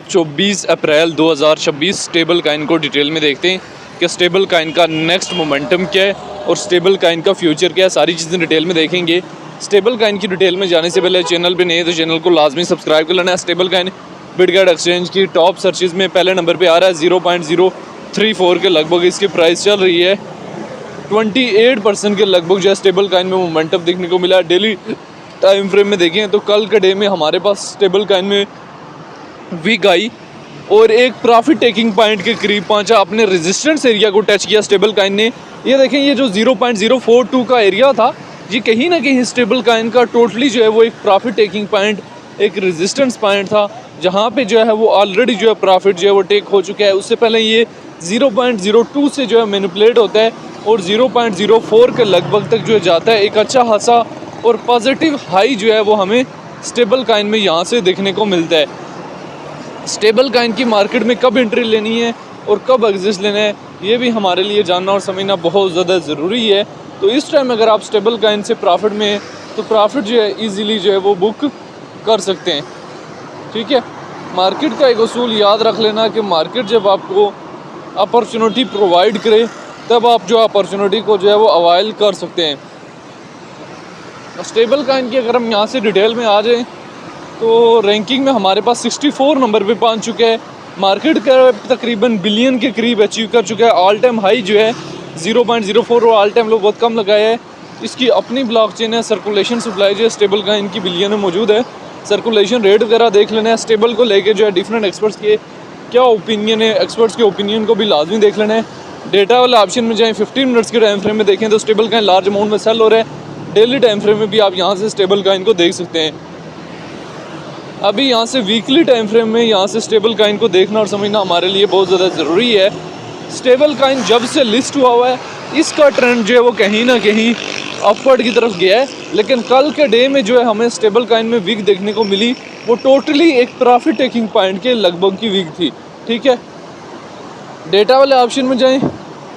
24 अप्रैल 2026 stable Kine को detail में देखते हैं कि स्टेबल काइन का नेक्स्ट मोमेंटम क्या है और स्टेबल काइन का फ्यूचर क्या है। सारी चीज़ें डिटेल में देखेंगे। स्टेबल काइन की डिटेल में जाने से पहले चैनल पे नए हैं तो चैनल को लाजमी सब्सक्राइब कर लेना है। स्टेबल काइन बिटगेट एक्सचेंज की टॉप सर्चेज में पहले नंबर पे आ रहा है। 0.034 के लगभग इसकी प्राइस चल रही है। 28% के लगभग जो है स्टेबल काइन में मोमेंटम देखने को मिला है। डेली टाइम फ्रेम में देखें तो कल के डे में हमारे पास स्टेबल काइन में वीक आई और एक प्रॉफिट टेकिंग पॉइंट के करीब पहुंचा। अपने रेजिस्टेंस एरिया को टच किया स्टेबल काइन ने। ये देखें, ये जो 0.042 का एरिया था, ये कहीं ना कहीं स्टेबल काइन का टोटली जो है वो एक प्रॉफिट टेकिंग पॉइंट, एक रेजिस्टेंस पॉइंट था, जहाँ पे जो है वो ऑलरेडी जो है प्रॉफिट जो है वो टेक हो चुका है। उससे पहले ये 0.02 से जो है मैनिपुलेट होता है और 0.04 के लगभग तक जो है जाता है। एक अच्छा खासा और पॉजिटिव हाई जो है वो हमें स्टेबल काइन में यहाँ से देखने को मिलता है। स्टेबल काइन की मार्केट में कब एंट्री लेनी है और कब एग्जिट लेना है, ये भी हमारे लिए जानना और समझना बहुत ज़्यादा ज़रूरी है। तो इस टाइम अगर आप स्टेबल काइन से प्रॉफिट में हैं तो प्रॉफिट जो है इजीली जो है वो बुक कर सकते हैं। ठीक है, मार्केट का एक उसूल याद रख लेना कि मार्केट जब आपको अपॉर्चुनिटी प्रोवाइड करे तब आप जो अपॉर्चुनिटी को जो है वो अवाइल कर सकते हैं। स्टेबल काइन की अगर हम यहाँ से डिटेल में आ जाएँ तो रैंकिंग में हमारे पास 64 नंबर पे पहुंच चुका है। मार्केट का तकरीबन बिलियन के करीब अचीव कर चुका है। ऑल टाइम हाई जो है 0.04 और ऑल टाइम लो बहुत कम लगाया है। इसकी अपनी ब्लॉकचेन है। सर्कुलेशन सप्लाई जो है स्टेबल काइन की बिलियन में मौजूद है। सर्कुलेशन रेट वगैरह देख लेना है। स्टेबल को लेके जो है डिफरेंट एक्सपर्ट्स के क्या ओपिनियन है, एक्सपर्ट्स के ओपिनियन को भी लाजमी देख लेना है। डेटा वाले ऑप्शन में जाएँ, 15 मिनट्स के टाइम फ्रेम में देखें तो स्टेबल काइन लार्ज अमाउंट में सेल हो रहा है। डेली टाइम फ्रेम में भी आप यहाँ से स्टेबल काइन को देख सकते हैं। अभी यहाँ से वीकली टाइम फ्रेम में यहाँ से स्टेबल काइन को देखना और समझना हमारे लिए बहुत ज़्यादा ज़रूरी है। स्टेबल काइन जब से लिस्ट हुआ है इसका ट्रेंड जो है वो कहीं ना कहीं अपवर्ड की तरफ गया है, लेकिन कल के डे में जो है हमें स्टेबल काइन में वीक देखने को मिली, वो टोटली एक प्रॉफिट टेकिंग पॉइंट के लगभग की वीक थी। ठीक है, डेटा वाले ऑप्शन में जाएँ,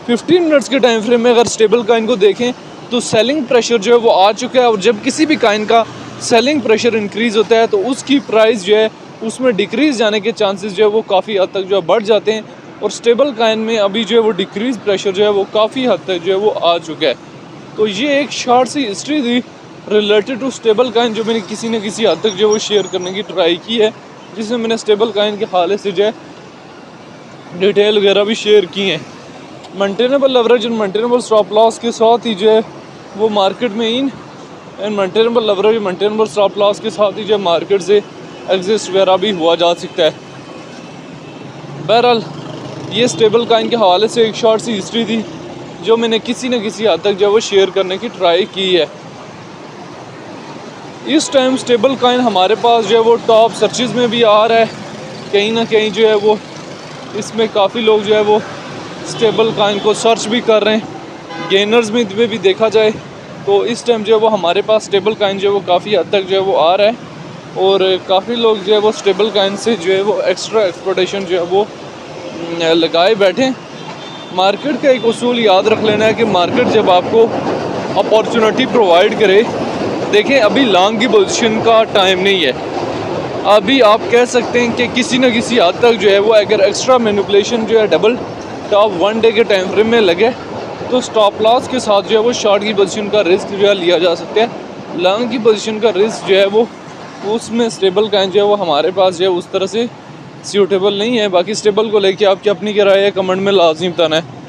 15 मिनट्स के टाइम फ्रेम में अगर स्टेबल काइन को देखें तो सेलिंग प्रेशर जो है वो आ चुका है। और जब किसी भी काइन का सेलिंग प्रेशर इंक्रीज़ होता है तो उसकी प्राइस जो है उसमें डिक्रीज़ जाने के चांसेस जो है वो काफ़ी हद तक जो है बढ़ जाते हैं। और स्टेबल काइन में अभी जो है वो डिक्रीज़ प्रेशर जो है वो काफ़ी हद तक जो है वो आ चुका है। तो ये एक शॉर्ट सी हिस्ट्री थी रिलेटेड टू स्टेबल काइन जो मैंने किसी न किसी हद तक जो है वो शेयर करने की ट्राई की है, जिसमें मैंने स्टेबल काइन के हाल से जो है डिटेल वगैरह भी शेयर की हैं। मेंटेनेबल लेवरेज और मेंटेनेबल स्टॉप लॉस के साथ ही जो है वो मार्केट में in and maintainable leverage, maintainable stop loss के साथ ही जो मार्केट से एग्जिस्ट वगैरह भी हुआ जा सकता है। बहरहाल ये स्टेबल काइन के हवाले से एक शॉर्ट सी हिस्ट्री थी जो मैंने किसी न किसी हद तक जो है वो शेयर करने की ट्राई की है। इस टाइम स्टेबल काइन हमारे पास जो है वो टॉप सर्चेज में भी आ रहा है। कहीं ना कहीं जो है वो इसमें काफ़ी लोग जो है वो स्टेबल काइन को सर्च भी कर रहे हैं। गेनर्स में भी देखा जाए तो इस टाइम जो है वो हमारे पास स्टेबल काइन जो है वो काफ़ी हद तक जो है वो आ रहा है और काफ़ी लोग जो है वो स्टेबल काइन से जो है वो एक्स्ट्रा एक्सपोर्टेशन जो है वो लगाए बैठे। मार्केट का एक उसूल याद रख लेना है कि मार्केट जब आपको अपॉर्चुनिटी प्रोवाइड करे, देखें अभी लॉन्ग की पोजीशन का टाइम नहीं है। अभी आप कह सकते हैं कि किसी न किसी हद तक जो है वो अगर एक्स्ट्रा मैनिपुलेशन जो है डबल टॉप 1 डे के टाइम फ्रेम में लगे तो स्टॉप लॉस के साथ जो है वो शॉर्ट की पोजीशन का रिस्क जो है लिया जा सकता है। लॉन्ग की पोजीशन का रिस्क जो है वो उसमें स्टेबल काइन जो है वो हमारे पास जो है उस तरह से सूटेबल नहीं है। बाकी स्टेबल को लेके आपकी अपनी क्या राय है कमेंट में लाजमी बताना है।